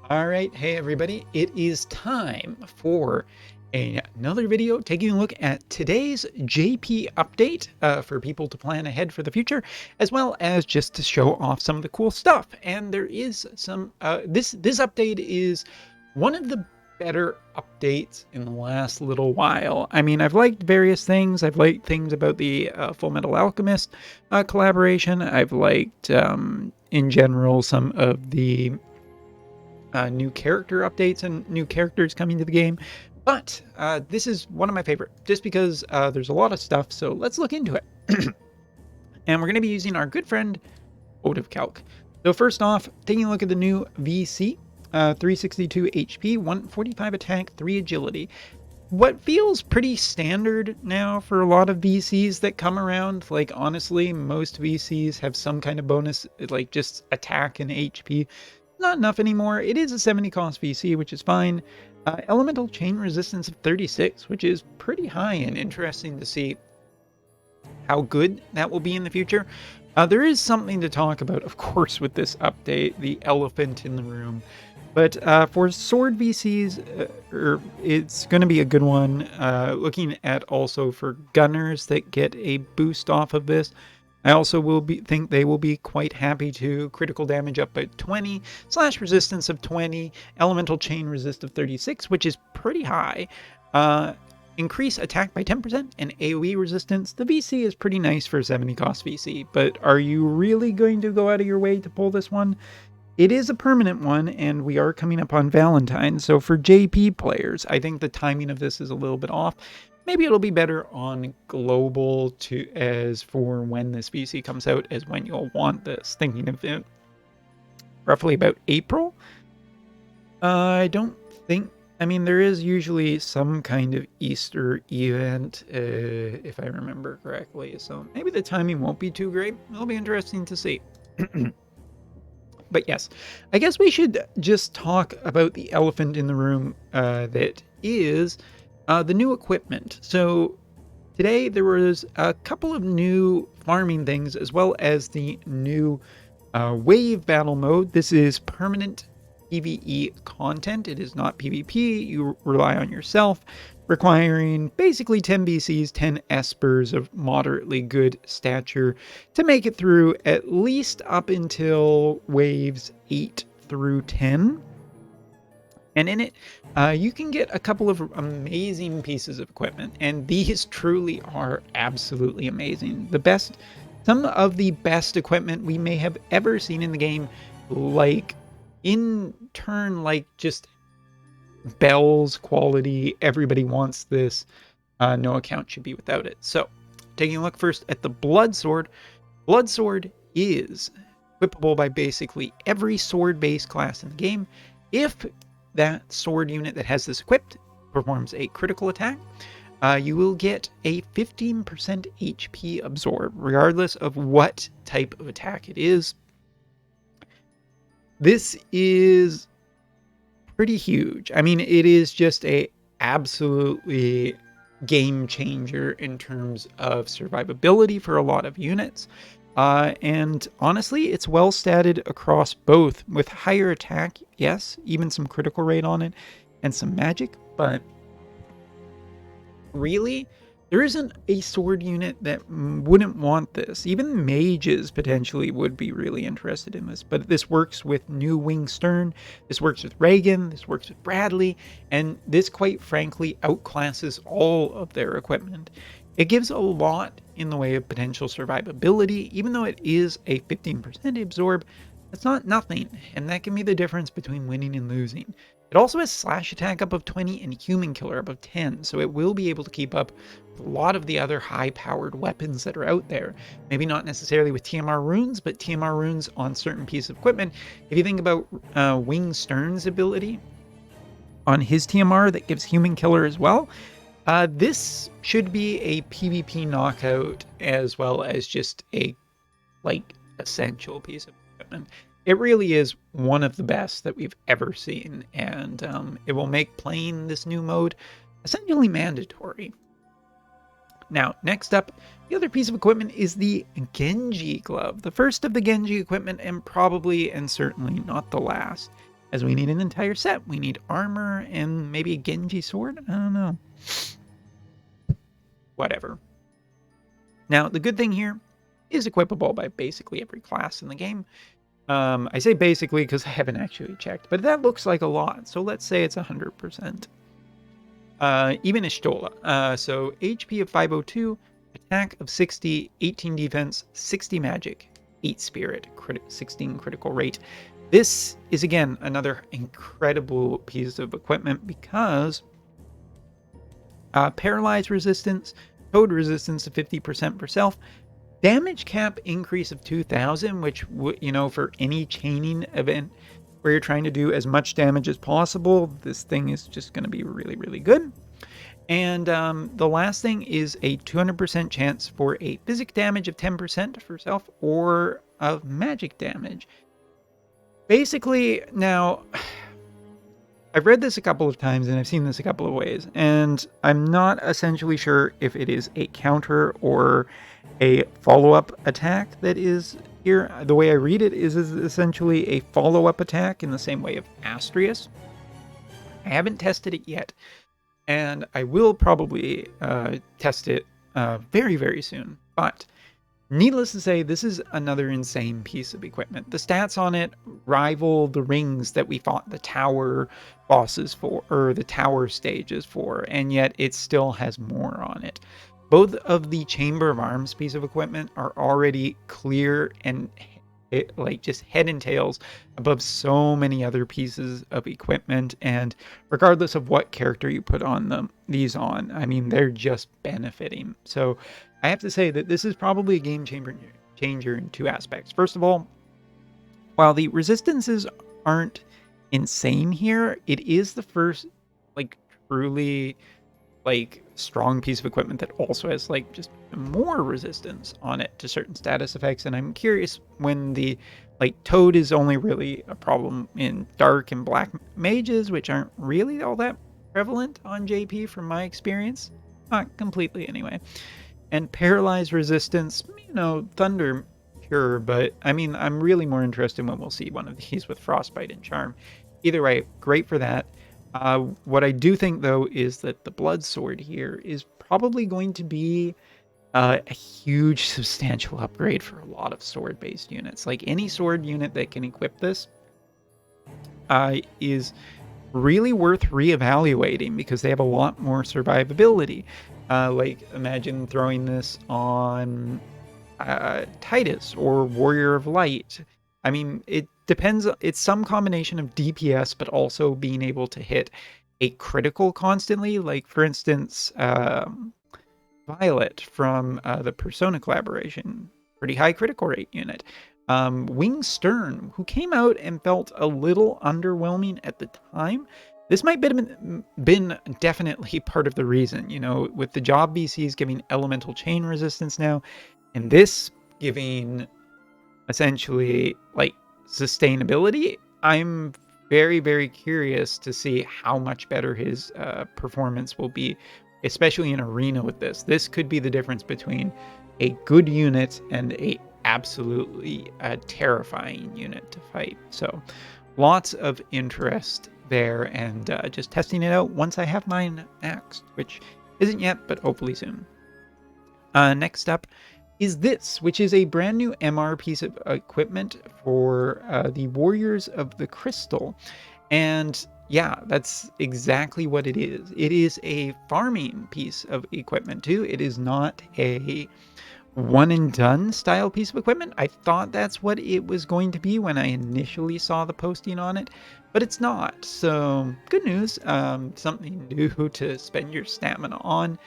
All right, hey everybody, it is time for another video taking a look at today's JP update for people to plan ahead for the future, as well as just to show off some of the cool stuff. And there is some, this update is one of the better updates in the last little while. I mean, I've liked various things. I've liked things about the Full Metal Alchemist collaboration. I've liked, in general, some of the new character updates and new characters coming to the game. But this is one of my favorite, just because there's a lot of stuff. So let's look into it. And we're going to be using our good friend Wotv Calc. So first off, taking a look at the new VC, 362 HP, 145 attack, 3 agility. What feels pretty standard now for a lot of VCs that come around. Like, honestly, most VCs have some kind of bonus, like just attack and HP. Not enough anymore. It is a 70 cost VC, which is fine. Elemental chain resistance of 36, which is pretty high and interesting to see how good that will be in the future. There is something to talk about, of course, with this update, the elephant in the room. But for sword VCs, it's going to be a good one. Looking at also for gunners that get a boost off of this. I also think they will be quite happy to critical damage up by 20, slash resistance of 20, elemental chain resist of 36, which is pretty high. Increase attack by 10% and AoE resistance. The VC is pretty nice for a 70 cost VC, but are you really going to go out of your way to pull this one? It is a permanent one, and we are coming up on Valentine's, so for JP players, I think the timing of this is a little bit off. Maybe it'll be better on global as for when this VC comes out, as when you'll want this. Thinking of it roughly about April. I don't think, I mean, there is usually some kind of Easter event, if I remember correctly, so maybe the timing won't be too great. It'll be interesting to see. But yes, I guess we should just talk about the elephant in the room that is the new equipment. So today there was a couple of new farming things, as well as the new wave battle mode. This is permanent PvE content. It is not PvP. You rely on yourself, requiring basically 10 BCs, 10 Espers of moderately good stature to make it through at least up until waves 8 through 10. And in it, you can get a couple of amazing pieces of equipment, and these truly are absolutely amazing. Some of the best equipment we may have ever seen in the game, like in turn, like just bells quality. Everybody wants this. No account should be without it. So, taking a look first at the Blood Sword. Blood Sword is equipable by basically every sword-based class in the game. If that sword unit that has this equipped performs a critical attack, you will get a 15% HP absorb, regardless of what type of attack it is. This is pretty huge. I mean, it is just a absolutely game changer in terms of survivability for a lot of units. And honestly, it's well statted across both, with higher attack, yes, even some critical rate on it, and some magic, but really, there isn't a sword unit that wouldn't want this. Even mages potentially would be really interested in this, but this works with New Wing Stern, this works with Reagan, this works with Bradley, and this quite frankly outclasses all of their equipment. It gives a lot in the way of potential survivability. Even though it is a 15% absorb, that's not nothing, and that can be the difference between winning and losing. It also has slash attack up of 20 and human killer up of 10, so it will be able to keep up with a lot of the other high-powered weapons that are out there. Maybe not necessarily with TMR runes, but TMR runes on certain pieces of equipment. If you think about Wing Stern's ability on his TMR that gives human killer as well, this should be a PvP knockout as well as just a essential piece of equipment. It really is one of the best that we've ever seen, and it will make playing this new mode essentially mandatory. Now, next up, the other piece of equipment is the Genji glove, the first of the Genji equipment, and probably and certainly not the last. as we need an entire set. We need armor and maybe a Genji sword. I don't know. Whatever. Now, the good thing here is equipable by basically every class in the game. I say basically because I haven't actually checked, but that looks like a lot. So let's say it's 100%. Even Ishtola. So HP of 502, attack of 60, 18 defense, 60 magic, 8 spirit, 16 critical rate. This is, again, another incredible piece of equipment because paralyze resistance, code resistance to 50% per self, damage cap increase of 2,000, which, for any chaining event where you're trying to do as much damage as possible, this thing is just going to be really, really good. And the last thing is a 200% chance for a physic damage of 10% for self or of magic damage. Basically, now, I've read this a couple of times and I've seen this a couple of ways, and I'm not essentially sure if it is a counter or a follow-up attack that is here. The way I read it is essentially a follow-up attack in the same way of Astrius. I haven't tested it yet, and I will probably test it very, very soon. But needless to say, this is another insane piece of equipment. The stats on it rival the rings that we fought the tower bosses for, or the tower stages for, and yet it still has more on it. Both of the Chamber of Arms piece of equipment are already clear and just head and tails above so many other pieces of equipment, and regardless of what character you put on these on, I mean, they're just benefiting. So I have to say that this is probably a game changer in two aspects. First of all, while the resistances aren't insane here, it is the first truly strong piece of equipment that also has just more resistance on it to certain status effects. And I'm curious, when the Toad is only really a problem in dark and black mages, which aren't really all that prevalent on JP from my experience, not completely anyway. And paralyzed resistance, thunder, sure, but I mean, I'm really more interested when we'll see one of these with frostbite and charm. Either way, great for that. What I do think, though, is that the blood sword here is probably going to be a huge, substantial upgrade for a lot of sword-based units. Any sword unit that can equip this is really worth reevaluating because they have a lot more survivability. Imagine throwing this on Titus or Warrior of Light. I mean, it depends. It's some combination of DPS, but also being able to hit a critical constantly. For instance, Violet from the Persona collaboration, pretty high critical rate unit. Wing Stern, who came out and felt a little underwhelming at the time. This might have been definitely part of the reason, with the job BCs giving elemental chain resistance now, and this giving essentially sustainability. I'm very, very curious to see how much better his performance will be, especially in arena with this. This could be the difference between a good unit and a absolutely terrifying unit to fight. So lots of interest there, and just testing it out once I have mine maxed, which isn't yet, but hopefully soon. Next up is this, which is a brand new MR piece of equipment for the Warriors of the Crystal. And yeah, that's exactly what it is. It is a farming piece of equipment too. It is not a one and done style piece of equipment. I thought that's what it was going to be when I initially saw the posting on it, but it's not. So good news, something new to spend your stamina on.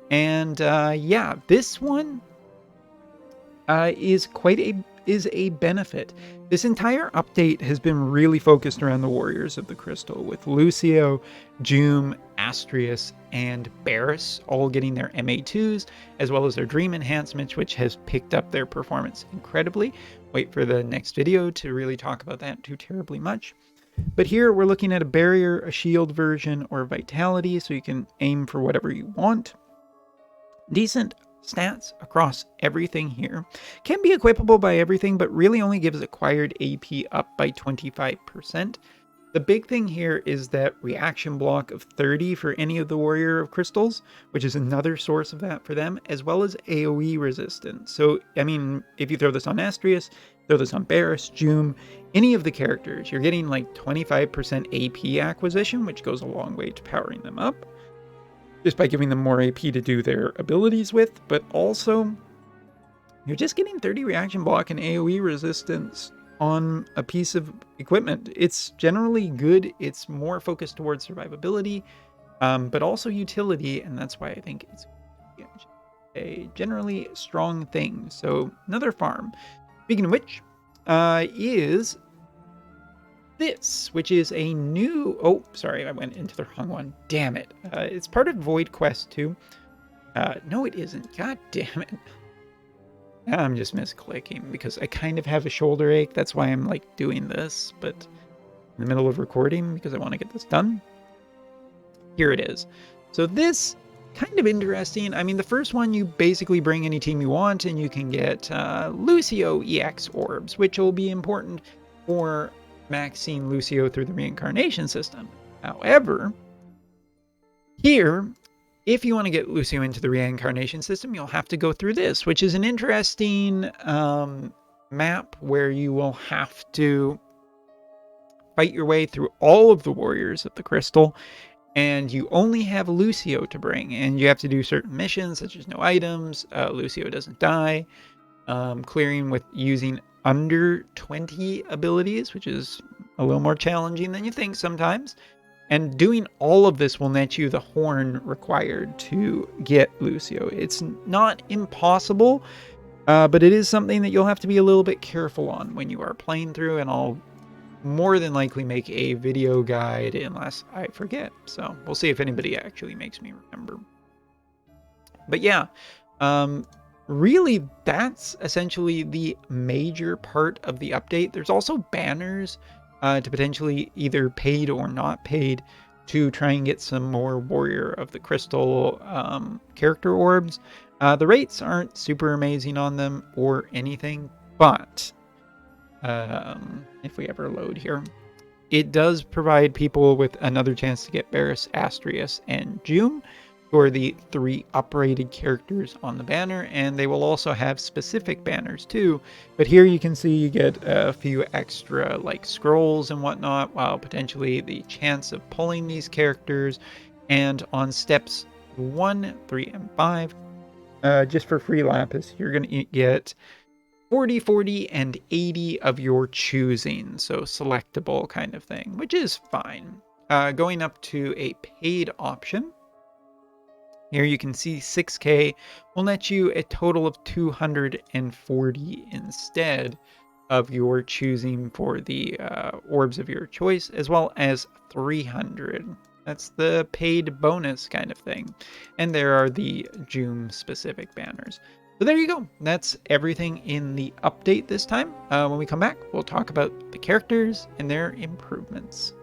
And yeah, this one is a benefit. This entire update has been really focused around the Warriors of the Crystal, with Lucio, Joom, Astrius, and Barris all getting their MA2s, as well as their Dream enhancements, which has picked up their performance incredibly. Wait for the next video to really talk about that too terribly much. But here we're looking at a barrier, a shield version, or vitality, so you can aim for whatever you want. Decent stats across everything here. Can be equipable by everything, but really only gives acquired AP up by 25%. The big thing here is that reaction block of 30 for any of the Warrior of Crystals, which is another source of that for them, as well as AoE resistance. So, I mean, if you throw this on Astrius, throw this on Barris, Jum, any of the characters, you're getting like 25% AP acquisition, which goes a long way to powering them up, just by giving them more AP to do their abilities with, but also you're just getting 30 reaction block and AoE resistance on a piece of equipment. It's generally good. It's more focused towards survivability, but also utility, and that's why I think it's a generally strong thing. So another farm. Speaking of which, is this, which is a new... Oh, sorry, I went into the wrong one. Damn it. It's part of Void Quest 2. No, it isn't. God damn it. I'm just misclicking because I kind of have a shoulder ache. That's why I'm like doing this, but in the middle of recording because I want to get this done. Here it is. So this kind of interesting. I mean, the first one, you basically bring any team you want and you can get Lucio EX orbs, which will be important for maxing Lucio through the reincarnation system. However, here, if you want to get Lucio into the reincarnation system, you'll have to go through this, which is an interesting map where you will have to fight your way through all of the warriors of the crystal, and you only have Lucio to bring, and you have to do certain missions, such as no items, Lucio doesn't die, clearing with using under 20 abilities, which is a little more challenging than you think sometimes. And doing all of this will net you the horn required to get Lucio. It's not impossible, but it is something that you'll have to be a little bit careful on when you are playing through, and I'll more than likely make a video guide unless I forget. So we'll see if anybody actually makes me remember. But yeah, really that's essentially the major part of the update. There's also banners to potentially either paid or not paid to try and get some more Warrior of the Crystal character orbs. The rates aren't super amazing on them or anything, but if we ever load here, it does provide people with another chance to get Barris, Astrius, and Jum, who are the 3 uprated characters on the banner, and they will also have specific banners too. But here you can see you get a few extra like scrolls and whatnot, while potentially the chance of pulling these characters. And on steps 1, 3, and 5, just for free lapis, you're going to get 40, 40, and 80 of your choosing, so selectable kind of thing, which is fine. Going up to a paid option, here you can see 6K will net you a total of 240 instead of your choosing for the orbs of your choice, as well as 300. That's the paid bonus kind of thing. And there are the Jum specific banners. So there you go. That's everything in the update this time. When we come back, we'll talk about the characters and their improvements.